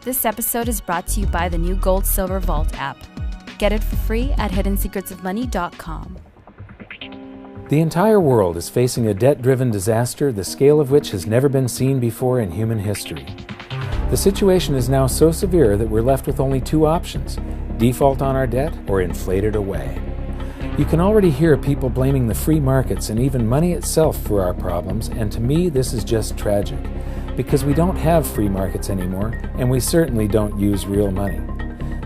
This episode is brought to you by the new Gold Silver Vault app. Get it for free at hiddensecretsofmoney.com. The entire world is facing a debt-driven disaster, the scale of which has never been seen before in human history. The situation is now so severe that we're left with only two options: default on our debt or inflate it away. You can already hear people blaming the free markets and even money itself for our problems, and to me this is just tragic, because we don't have free markets anymore, and we certainly don't use real money.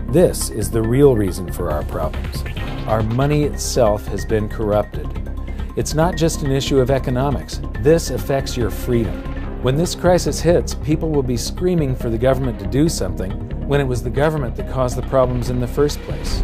This is the real reason for our problems. Our money itself has been corrupted. It's not just an issue of economics. This affects your freedom. When this crisis hits, people will be screaming for the government to do something when it was the government that caused the problems in the first place.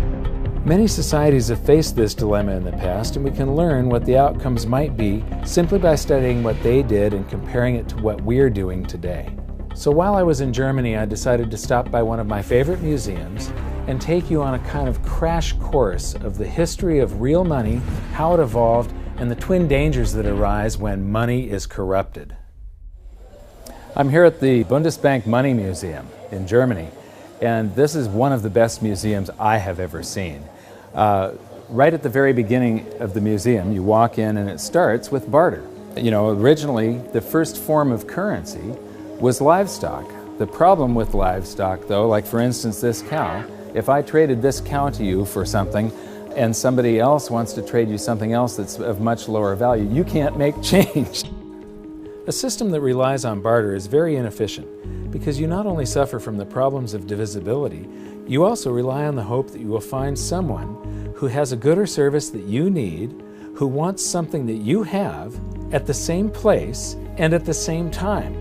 Many societies have faced this dilemma in the past, and we can learn what the outcomes might be simply by studying what they did and comparing it to what we're doing today. So while I was in Germany, I decided to stop by one of my favorite museums and take you on a kind of crash course of the history of real money, how it evolved, and the twin dangers that arise when money is corrupted. I'm here at the Bundesbank Money Museum in Germany, and this is one of the best museums I have ever seen. Right at the very beginning of the museum, you walk in and it starts with barter. You know, originally the first form of currency was livestock. The problem with livestock, though, like for instance this cow, if I traded this cow to you for something and somebody else wants to trade you something else that's of much lower value, you can't make change. A system that relies on barter is very inefficient because you not only suffer from the problems of divisibility, you also rely on the hope that you will find someone who has a good or service that you need, who wants something that you have at the same place and at the same time.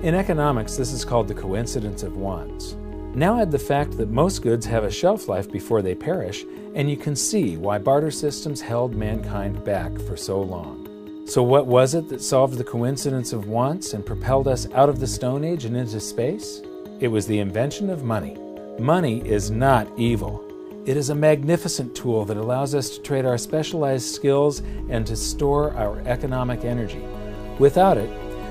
In economics, this is called the coincidence of wants. Now add the fact that most goods have a shelf life before they perish, and you can see why barter systems held mankind back for so long. So what was it that solved the coincidence of wants and propelled us out of the Stone Age and into space? It was the invention of money. Money is not evil. It is a magnificent tool that allows us to trade our specialized skills and to store our economic energy. Without it,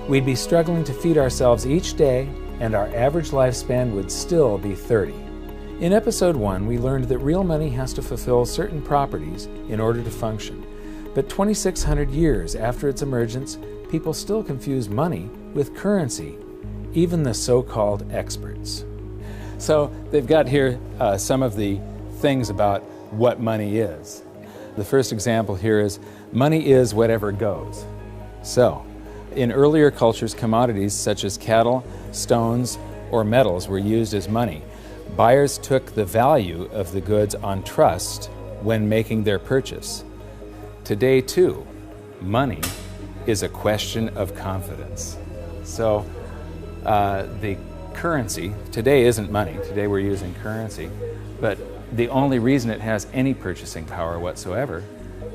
we'd be struggling to feed ourselves each day, and our average lifespan would still be 30. In episode 1, we learned that real money has to fulfill certain properties in order to function. But 2,600 years after its emergence, people still confuse money with currency, even the so-called experts. So they've got here some of the things about what money is. The first example here is money is whatever goes. So in earlier cultures, commodities such as cattle, stones, or metals were used as money. Buyers took the value of the goods on trust when making their purchase. Today, too, money is a question of confidence. So the currency, today isn't money. Today we're using currency. But the only reason it has any purchasing power whatsoever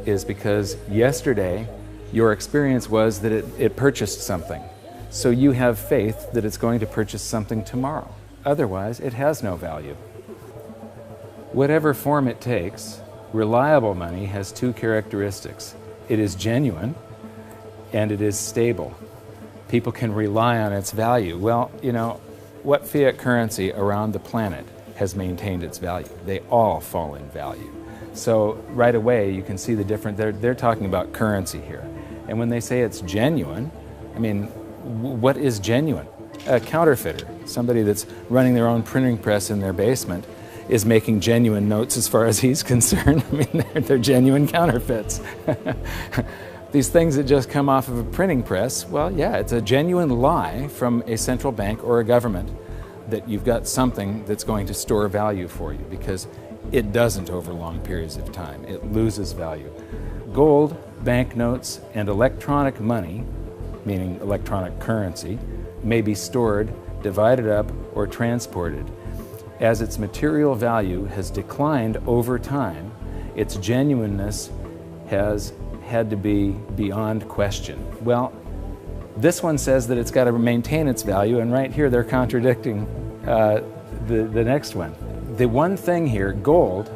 is because yesterday your experience was that it purchased something. So you have faith that it's going to purchase something tomorrow. Otherwise, it has no value. Whatever form it takes, reliable money has two characteristics. It is genuine and it is stable. People can rely on its value. Well, you know, what fiat currency around the planet has maintained its value? They all fall in value. So right away you can see the difference. They're talking about currency here. And when they say it's genuine, I mean, what is genuine? A counterfeiter, somebody that's running their own printing press in their basement, is making genuine notes as far as he's concerned. I mean, they're genuine counterfeits. These things that just come off of a printing press, well, yeah, it's a genuine lie from a central bank or a government that you've got something that's going to store value for you, because it doesn't over long periods of time. It loses value. Gold, banknotes, and electronic money, meaning electronic currency, may be stored, divided up, or transported. As its material value has declined over time, its genuineness has had to be beyond question. Well, this one says that it's got to maintain its value, and right here they're contradicting the next one. The one thing here, gold,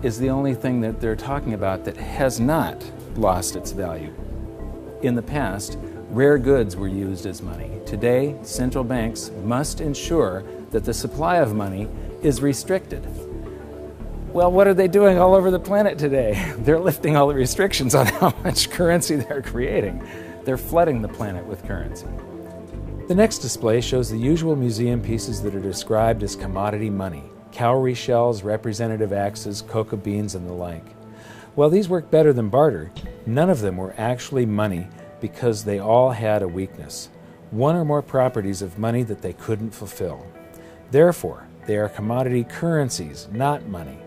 is the only thing that they're talking about that has not lost its value. In the past, rare goods were used as money. Today, central banks must ensure that the supply of money is restricted. Well, what are they doing all over the planet today? They're lifting all the restrictions on how much currency they're creating. They're flooding the planet with currency. The next display shows the usual museum pieces that are described as commodity money: cowrie shells, representative axes, cocoa beans, and the like. While these work better than barter, none of them were actually money because they all had a weakness: one or more properties of money that they couldn't fulfill. Therefore, they are commodity currencies, not money.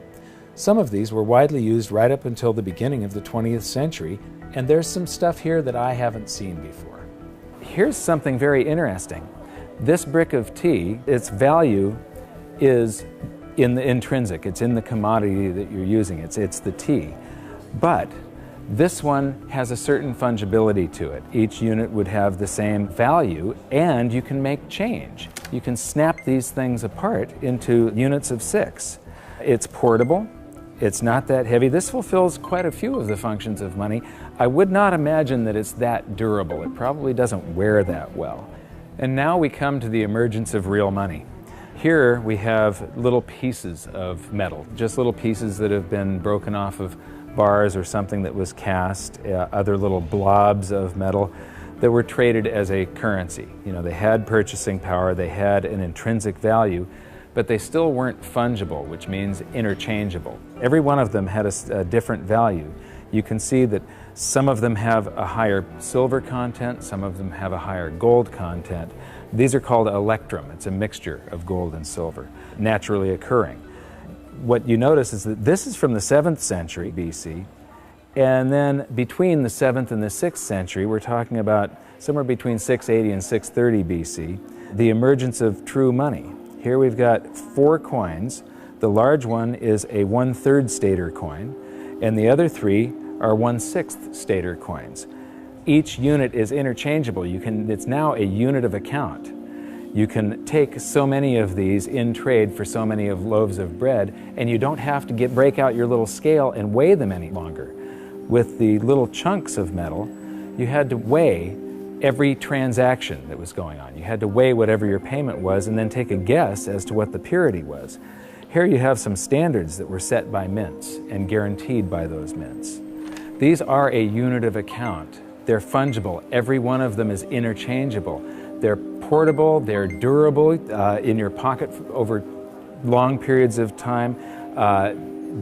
Some of these were widely used right up until the beginning of the 20th century, and there's some stuff here that I haven't seen before. Here's something very interesting. This brick of tea, its value is in the intrinsic. It's in the commodity that you're using. It's the tea. But this one has a certain fungibility to it. Each unit would have the same value, and you can make change. You can snap these things apart into units of 6. It's portable. It's not that heavy. This fulfills quite a few of the functions of money. I would not imagine that it's that durable. It probably doesn't wear that well. And now we come to the emergence of real money. Here we have little pieces of metal, just little pieces that have been broken off of bars or something that was cast, other little blobs of metal that were traded as a currency. You know, they had purchasing power, they had an intrinsic value, but they still weren't fungible, which means interchangeable. Every one of them had a different value. You can see that some of them have a higher silver content, some of them have a higher gold content. These are called electrum. It's a mixture of gold and silver, naturally occurring. What you notice is that this is from the 7th century BC, and then between the 7th and the 6th century, we're talking about somewhere between 680 and 630 BC, the emergence of true money. Here we've got 4 coins. The large one is a 1/3 stater coin, and the other 3 are 1/6 stater coins. Each unit is interchangeable. It's now a unit of account. You can take so many of these in trade for so many of loaves of bread, and you don't have to break out your little scale and weigh them any longer. With the little chunks of metal, you had to weigh every transaction that was going on. You had to weigh whatever your payment was and then take a guess as to what the purity was. Here you have some standards that were set by mints and guaranteed by those mints. These are a unit of account. They're fungible. Every one of them is interchangeable. They're portable, they're durable in your pocket over long periods of time.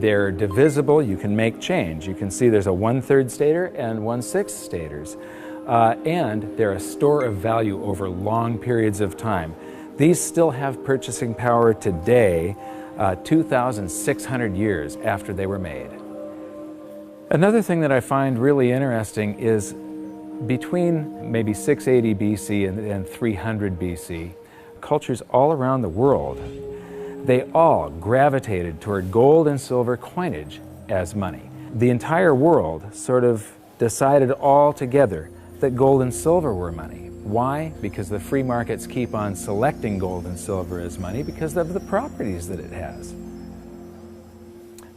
They're divisible. You can make change. You can see there's a 1/3 stater and 1/6 staters. And they're a store of value over long periods of time. These still have purchasing power today, 2,600 years after they were made. Another thing that I find really interesting is between maybe 680 BC and 300 BC, cultures all around the world, they all gravitated toward gold and silver coinage as money. The entire world sort of decided all together that gold and silver were money. Why? Because the free markets keep on selecting gold and silver as money because of the properties that it has.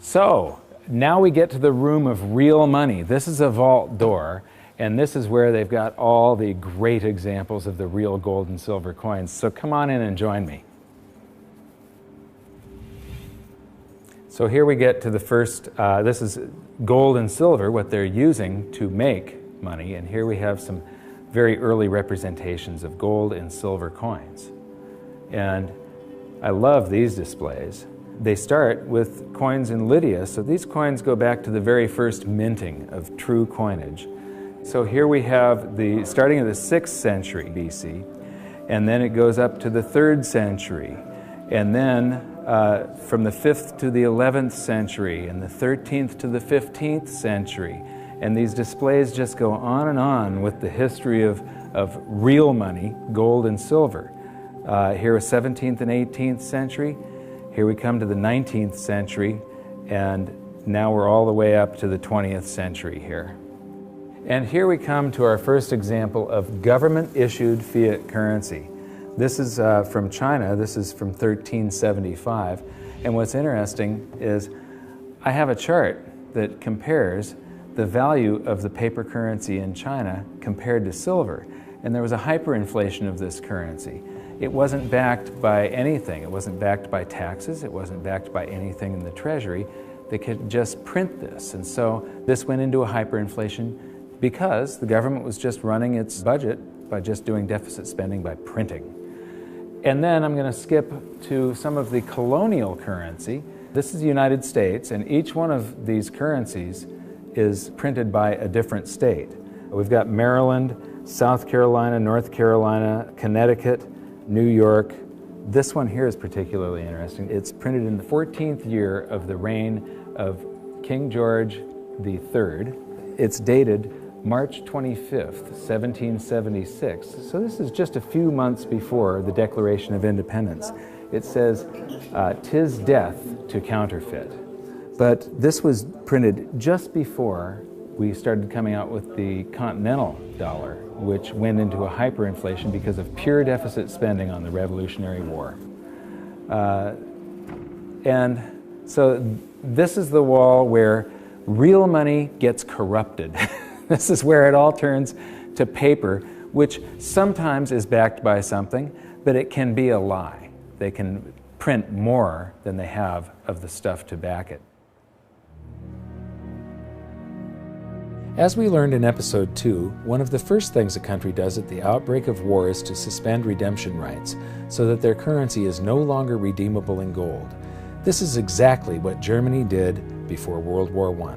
So, now we get to the room of real money. This is a vault door, and this is where they've got all the great examples of the real gold and silver coins. So come on in and join me. So here we get to the first, this is gold and silver, what they're using to make money, and here we have some very early representations of gold and silver coins. And I love these displays. They start with coins in Lydia, so these coins go back to the very first minting of true coinage. So here we have the starting of the 6th century BC, and then it goes up to the 3rd century, and then from the 5th to the 11th century, and the 13th to the 15th century. And these displays just go on with the history of real money, gold and silver. Here is 17th and 18th century. Here we come to the 19th century, and now we're all the way up to the 20th century here. And here we come to our first example of government-issued fiat currency. This is from China. This is from 1375. And what's interesting is I have a chart that compares the value of the paper currency in China compared to silver. and there was a hyperinflation of this currency. It wasn't backed by anything. It wasn't backed by taxes. It wasn't backed by anything in the Treasury. They could just print this. And so this went into a hyperinflation because the government was just running its budget by just doing deficit spending by printing. And then I'm going to skip to some of the colonial currency. This is the United States, and each one of these currencies is printed by a different state. We've got Maryland, South Carolina, North Carolina, Connecticut, New York. This one here is particularly interesting. It's printed in the 14th year of the reign of King George III. It's dated March 25th, 1776. So this is just a few months before the Declaration of Independence. It says, "'Tis death to counterfeit." But this was printed just before we started coming out with the continental dollar, which went into a hyperinflation because of pure deficit spending on the Revolutionary War. And so this is the wall where real money gets corrupted. This is where it all turns to paper, which sometimes is backed by something, but it can be a lie. They can print more than they have of the stuff to back it. As we learned in Episode 2, one of the first things a country does at the outbreak of war is to suspend redemption rights so that their currency is no longer redeemable in gold. This is exactly what Germany did before World War I.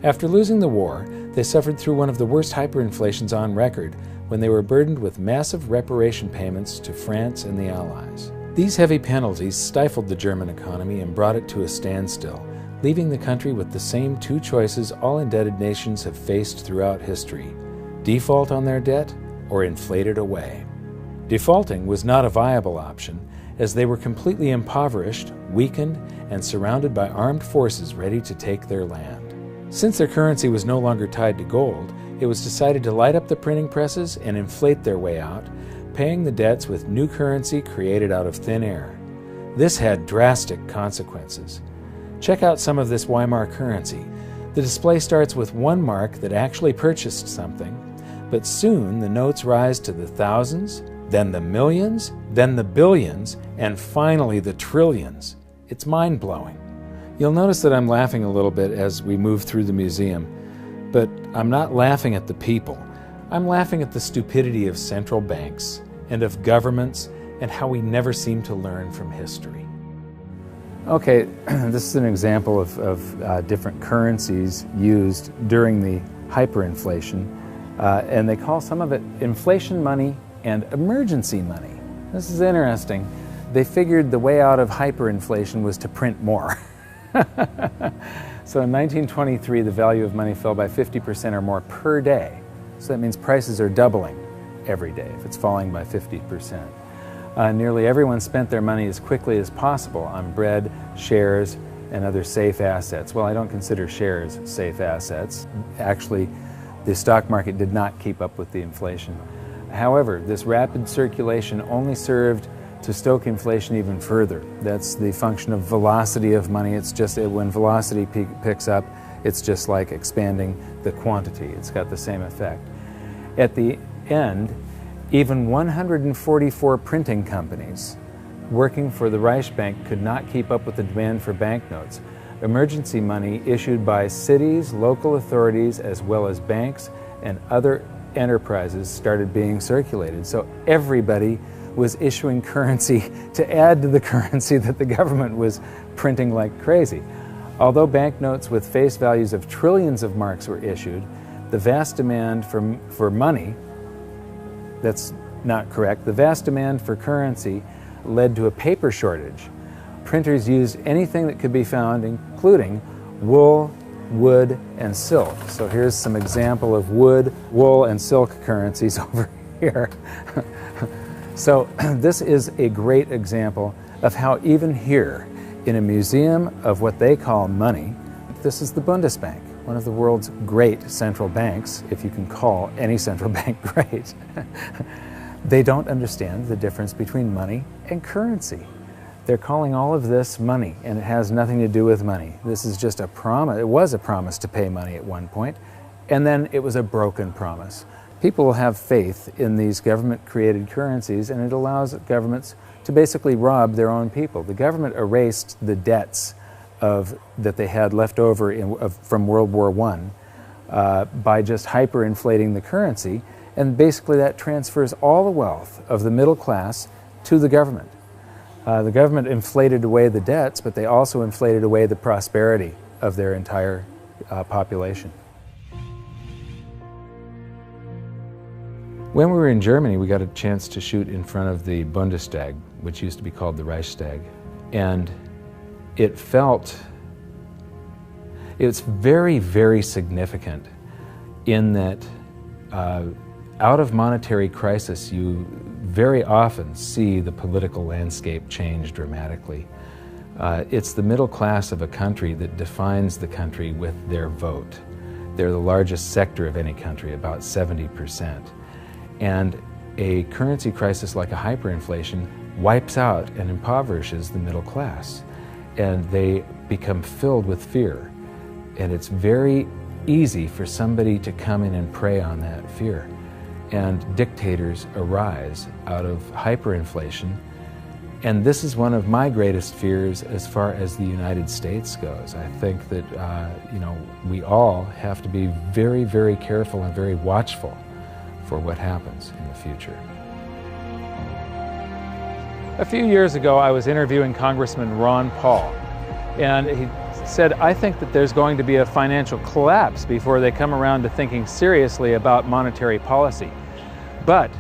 After losing the war, they suffered through one of the worst hyperinflations on record when they were burdened with massive reparation payments to France and the Allies. These heavy penalties stifled the German economy and brought it to a standstill, leaving the country with the same two choices all indebted nations have faced throughout history: default on their debt or inflate it away. Defaulting was not a viable option, as they were completely impoverished, weakened, and surrounded by armed forces ready to take their land. Since their currency was no longer tied to gold, it was decided to light up the printing presses and inflate their way out, paying the debts with new currency created out of thin air. This had drastic consequences. Check out some of this Weimar currency. The display starts with one mark that actually purchased something, but soon the notes rise to the thousands, then the millions, then the billions, and finally the trillions. It's mind-blowing. You'll notice that I'm laughing a little bit as we move through the museum, but I'm not laughing at the people. I'm laughing at the stupidity of central banks and of governments and how we never seem to learn from history. Okay, this is an example of different currencies used during the hyperinflation, and they call some of it inflation money and emergency money. This is interesting. They figured the way out of hyperinflation was to print more. So in 1923, the value of money fell by 50% or more per day. So that means prices are doubling every day if it's falling by 50%. Nearly everyone spent their money as quickly as possible on bread, shares, and other safe assets. Well, I don't consider shares safe assets. Actually, the stock market did not keep up with the inflation. However, this rapid circulation only served to stoke inflation even further. That's the function of velocity of money. It's just when velocity picks up, it's just like expanding the quantity. It's got the same effect. At the end, even 144 printing companies working for the Reichsbank could not keep up with the demand for banknotes. Emergency money issued by cities, local authorities, as well as banks and other enterprises started being circulated. So everybody was issuing currency to add to the currency that the government was printing like crazy. Although banknotes with face values of trillions of marks were issued, the vast demand for money, that's not correct, the vast demand for currency led to a paper shortage. Printers used anything that could be found, including wool, wood, and silk. So here's some example of wood, wool, and silk currencies over here. So this is a great example of how even here, in a museum of what they call money, this is the Bundesbank, one of the world's great central banks, if you can call any central bank great. They don't understand the difference between money and currency. They're calling all of this money, and it has nothing to do with money. This is just a promise. It was a promise to pay money at one point, and then it was a broken promise. People will have faith in these government-created currencies, and it allows governments to basically rob their own people. The government erased the debts that they had left over from World War I by just hyperinflating the currency, and basically that transfers all the wealth of the middle class to the government. The government inflated away the debts, but they also inflated away the prosperity of their entire population. When we were in Germany, we got a chance to shoot in front of the Bundestag, which used to be called the Reichstag, and it's very, very significant in that out of monetary crisis, you very often see the political landscape change dramatically. It's the middle class of a country that defines the country with their vote. They're the largest sector of any country, about 70%. And a currency crisis like a hyperinflation wipes out and impoverishes the middle class. And they become filled with fear. And it's very easy for somebody to come in and prey on that fear. And dictators arise out of hyperinflation. And this is one of my greatest fears as far as the United States goes. I think that we all have to be very, very careful and very watchful for what happens in the future. A few years ago, I was interviewing Congressman Ron Paul, and he said, I think that there's going to be a financial collapse before they come around to thinking seriously about monetary policy. But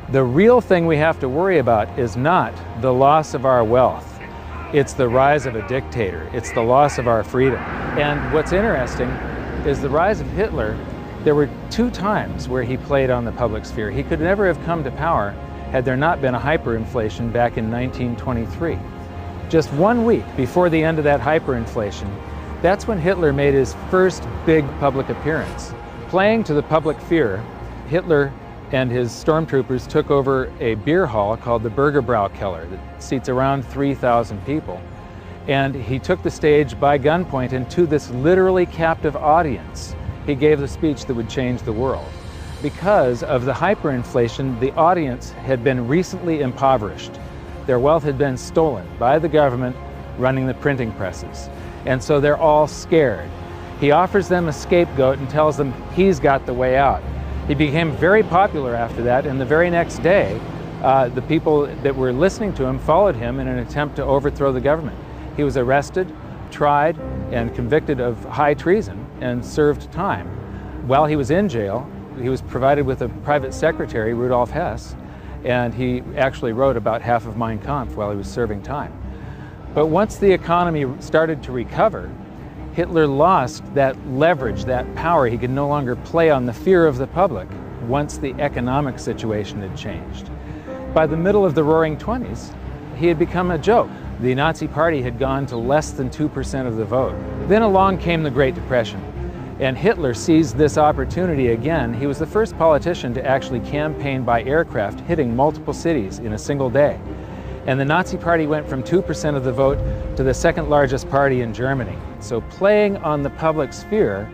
the real thing we have to worry about is not the loss of our wealth. It's the rise of a dictator. It's the loss of our freedom. And what's interesting is the rise of Hitler. There were 2 times where he played on the public sphere. He could never have come to power had there not been a hyperinflation back in 1923. Just 1 week before the end of that hyperinflation, that's when Hitler made his first big public appearance. Playing to the public fear, Hitler and his stormtroopers took over a beer hall called the Bürgerbrau Keller that seats around 3,000 people. And he took the stage by gunpoint, and to this literally captive audience, he gave the speech that would change the world. Because of the hyperinflation, the audience had been recently impoverished. Their wealth had been stolen by the government running the printing presses. And so they're all scared. He offers them a scapegoat and tells them he's got the way out. He became very popular after that, and the very next day, the people that were listening to him followed him in an attempt to overthrow the government. He was arrested, tried, and convicted of high treason and served time. While he was in jail, he was provided with a private secretary, Rudolf Hess, and he actually wrote about half of Mein Kampf while he was serving time. But once the economy started to recover, Hitler lost that leverage, that power. He could no longer play on the fear of the public once the economic situation had changed. By the middle of the Roaring '20s, he had become a joke. The Nazi Party had gone to less than 2% of the vote. Then along came the Great Depression, and Hitler seized this opportunity again. He was the first politician to actually campaign by aircraft, hitting multiple cities in a single day. And the Nazi Party went from 2% of the vote to the second largest party in Germany. So playing on the public sphere,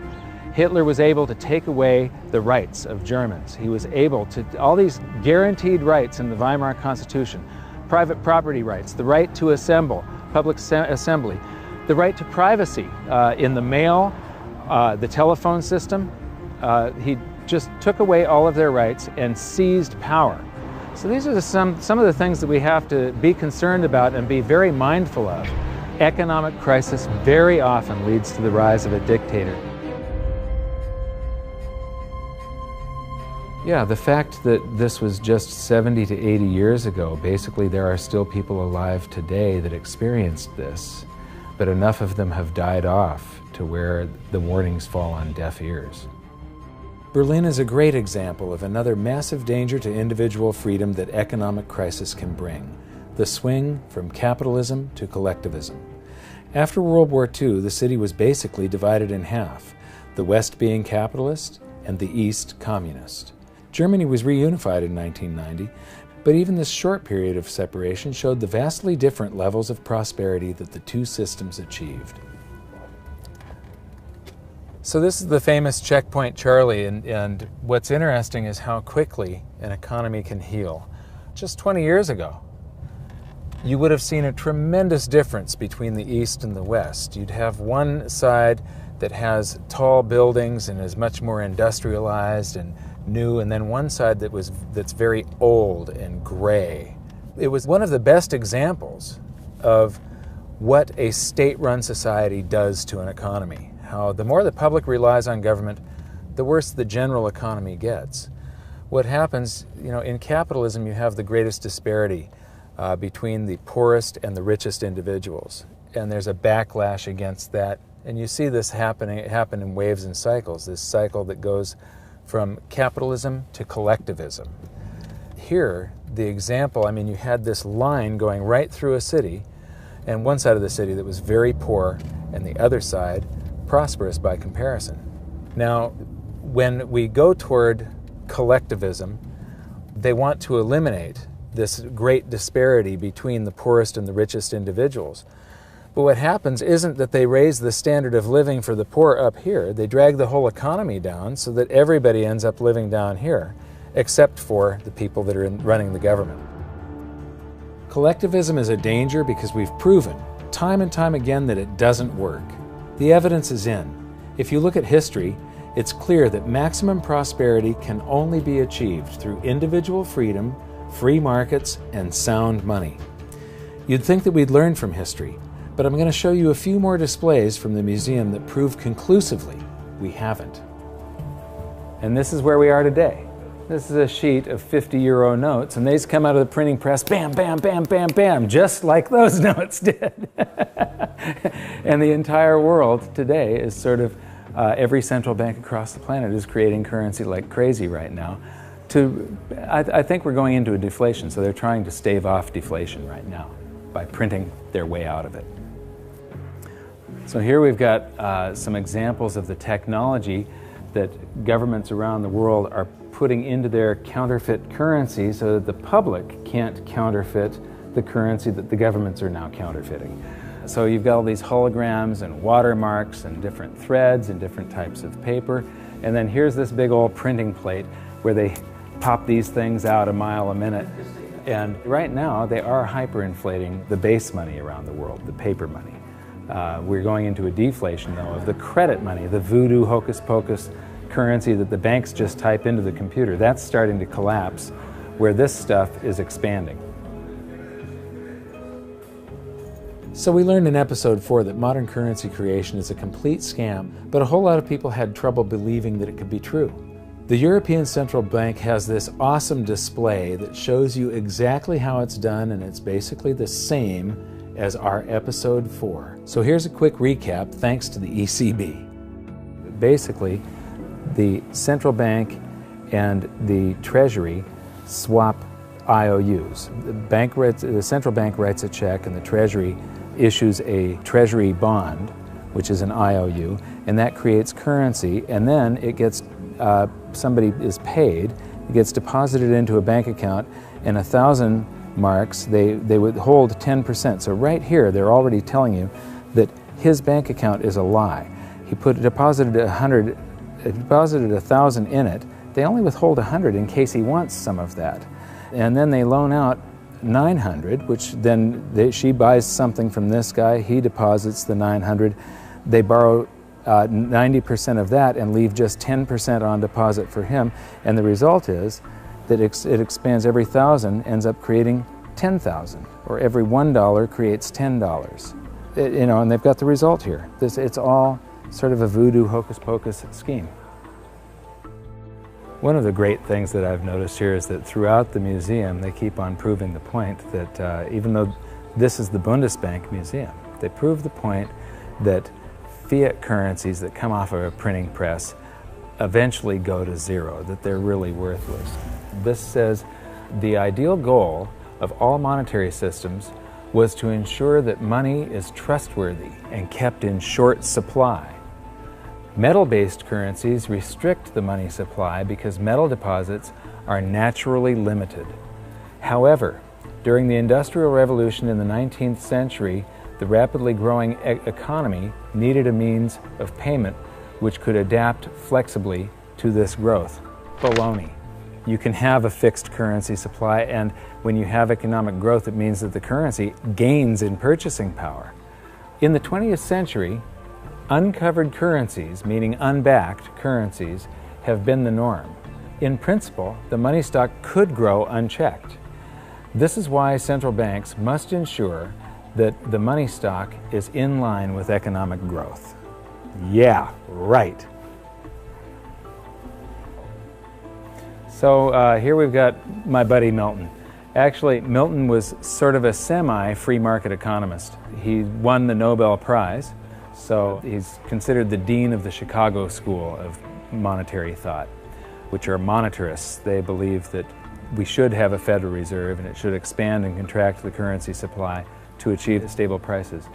Hitler was able to take away the rights of Germans. He was able to, all these guaranteed rights in the Weimar Constitution, private property rights, the right to assemble, public assembly, the right to privacy in the mail, the telephone system. He just took away all of their rights and seized power. So these are some of the things that we have to be concerned about and be very mindful of. Economic crisis very often leads to the rise of a dictator. Yeah, the fact that this was just 70 to 80 years ago, basically there are still people alive today that experienced this, but enough of them have died off to where the warnings fall on deaf ears. Berlin is a great example of another massive danger to individual freedom that economic crisis can bring, the swing from capitalism to collectivism. After World War II, the city was basically divided in half, the West being capitalist and the East communist. Germany was reunified in 1990, but even this short period of separation showed the vastly different levels of prosperity that the two systems achieved. So this is the famous checkpoint Charlie, and what's interesting is how quickly an economy can heal. Just 20 years ago, you would have seen a tremendous difference between the East and the West. You'd have one side that has tall buildings and is much more industrialized and new, and then one side that's very old and gray. It was one of the best examples of what a state-run society does to an economy. How the more the public relies on government, the worse the general economy gets. What happens, in capitalism, you have the greatest disparity between the poorest and the richest individuals. And there's a backlash against that. And you see this happen in waves and cycles, this cycle that goes from capitalism to collectivism. Here, the example, you had this line going right through a city, and one side of the city that was very poor, and the other side prosperous by comparison. Now, when we go toward collectivism, they want to eliminate this great disparity between the poorest and the richest individuals. But what happens isn't that they raise the standard of living for the poor up here. They drag the whole economy down so that everybody ends up living down here, except for the people that are running the government. Collectivism is a danger because we've proven time and time again that it doesn't work. The evidence is in. If you look at history, it's clear that maximum prosperity can only be achieved through individual freedom, free markets, and sound money. You'd think that we'd learn from history, but I'm going to show you a few more displays from the museum that prove conclusively we haven't. And this is where we are today. This is a sheet of 50-euro notes, and these come out of the printing press, bam, bam, bam, bam, bam, just like those notes did. And the entire world today is sort of, every central bank across the planet is creating currency like crazy right now. I think we're going into a deflation, so they're trying to stave off deflation right now by printing their way out of it. So here we've got some examples of the technology that governments around the world are putting into their counterfeit currency so that the public can't counterfeit the currency that the governments are now counterfeiting. So you've got all these holograms and watermarks and different threads and different types of paper. And then here's this big old printing plate where they pop these things out a mile a minute. And right now they are hyperinflating the base money around the world, the paper money. We're going into a deflation, though, of the credit money, the voodoo hocus-pocus currency that the banks just type into the computer. That's starting to collapse, where this stuff is expanding. So we learned in episode 4 that modern currency creation is a complete scam, but a whole lot of people had trouble believing that it could be true. The European Central Bank has this awesome display that shows you exactly how it's done, and it's basically the same as our episode 4. So here's a quick recap thanks to the ECB. Basically, the central bank and the treasury swap IOUs. The central bank writes a check and the treasury issues a treasury bond, which is an IOU, and that creates currency, and then it gets, somebody is paid, it gets deposited into a bank account, and 1,000 marks, they withhold 10%. So right here, they're already telling you that his bank account is a lie. He deposited 1,000 in it. They only withhold 100 in case he wants some of that. And then they loan out 900, which then she buys something from this guy, he deposits the 900. They borrow 90% of that and leave just 10% on deposit for him. And the result is that it expands. Every 1,000 ends up creating 10,000, or every $1 creates $10. And they've got the result here. It's all sort of a voodoo hocus-pocus scheme. One of the great things that I've noticed here is that throughout the museum they keep on proving the point that even though this is the Bundesbank Museum, they prove the point that fiat currencies that come off of a printing press eventually go to zero, that they're really worthless. This says the ideal goal of all monetary systems was to ensure that money is trustworthy and kept in short supply. Metal-based currencies restrict the money supply because metal deposits are naturally limited. However, during the Industrial Revolution in the 19th century, the rapidly growing economy needed a means of payment which could adapt flexibly to this growth. Baloney. You can have a fixed currency supply, and when you have economic growth, it means that the currency gains in purchasing power. In the 20th century, uncovered currencies, meaning unbacked currencies, have been the norm. In principle, the money stock could grow unchecked. This is why central banks must ensure that the money stock is in line with economic growth. Yeah, right. So here we've got my buddy Milton. Actually, Milton was sort of a semi-free market economist. He won the Nobel Prize, so he's considered the dean of the Chicago School of Monetary Thought, which are monetarists. They believe that we should have a Federal Reserve and it should expand and contract the currency supply to achieve stable prices.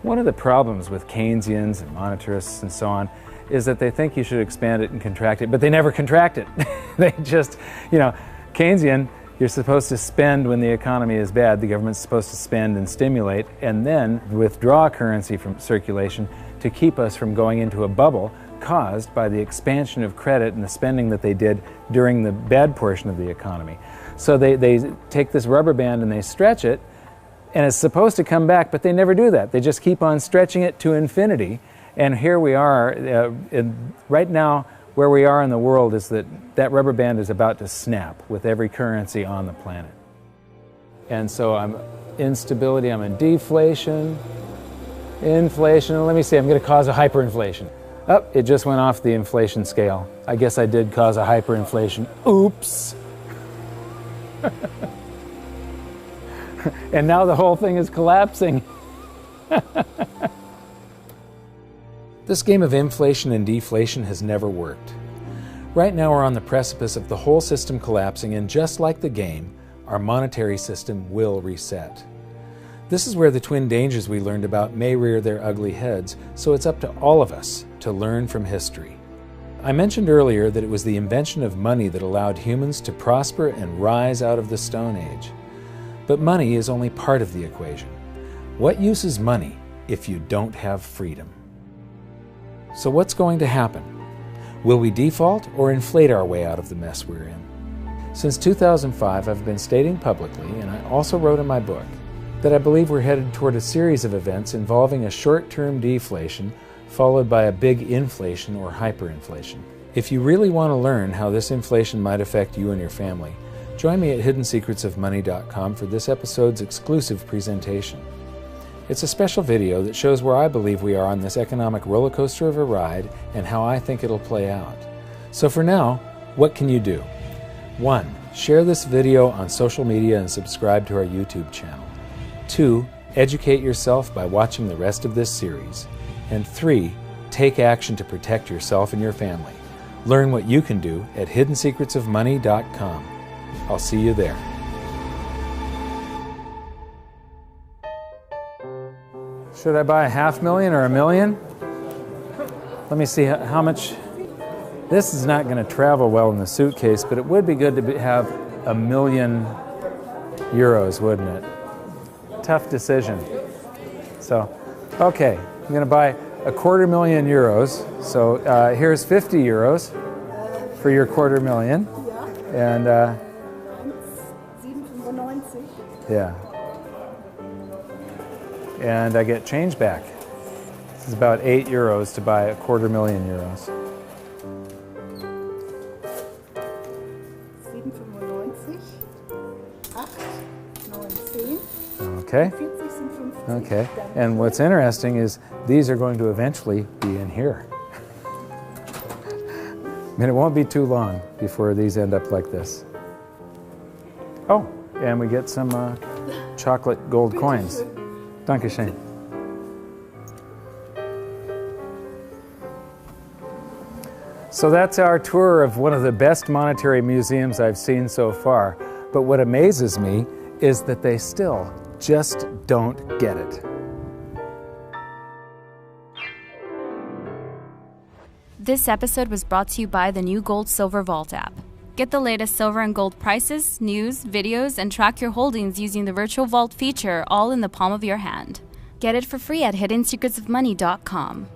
One of the problems with Keynesians and monetarists and so on is that they think you should expand it and contract it, but they never contract it. They just, Keynesian, you're supposed to spend when the economy is bad, the government's supposed to spend and stimulate, and then withdraw currency from circulation to keep us from going into a bubble caused by the expansion of credit and the spending that they did during the bad portion of the economy. So they take this rubber band and they stretch it, and it's supposed to come back, but they never do that. They just keep on stretching it to infinity. And here we are, right now, where we are in the world is that rubber band is about to snap with every currency on the planet. And so I'm instability, I'm in deflation, inflation. Let me see, I'm going to cause a hyperinflation. Oh, it just went off the inflation scale. I guess I did cause a hyperinflation. Oops. And now the whole thing is collapsing. This game of inflation and deflation has never worked. Right now we're on the precipice of the whole system collapsing, and just like the game, our monetary system will reset. This is where the twin dangers we learned about may rear their ugly heads, so it's up to all of us to learn from history. I mentioned earlier that it was the invention of money that allowed humans to prosper and rise out of the Stone Age. But money is only part of the equation. What use is money if you don't have freedom? So what's going to happen? Will we default or inflate our way out of the mess we're in? Since 2005, I've been stating publicly, and I also wrote in my book, that I believe we're headed toward a series of events involving a short-term deflation followed by a big inflation or hyperinflation. If you really want to learn how this inflation might affect you and your family, join me at hiddensecretsofmoney.com for this episode's exclusive presentation. It's a special video that shows where I believe we are on this economic roller coaster of a ride and how I think it'll play out. So for now, what can you do? 1. Share this video on social media and subscribe to our YouTube channel. 2. Educate yourself by watching the rest of this series. And 3. Take action to protect yourself and your family. Learn what you can do at hiddensecretsofmoney.com. I'll see you there. Should I buy $500,000 or $1 million? Let me see how much. This is not going to travel well in the suitcase, but it would be good to have €1 million, wouldn't it? Tough decision. So, okay, I'm going to buy €250,000. So here's €50 for your €250,000. And yeah. And I get change back. This is about €8 to buy €250,000. Okay. Okay. And what's interesting is these are going to eventually be in here. And it won't be too long before these end up like this. Oh, and we get some chocolate gold coins. Dankeschön. So that's our tour of one of the best monetary museums I've seen so far. But what amazes me is that they still just don't get it. This episode was brought to you by the new Gold Silver Vault app. Get the latest silver and gold prices, news, videos, and track your holdings using the virtual vault feature all in the palm of your hand. Get it for free at hiddensecretsofmoney.com.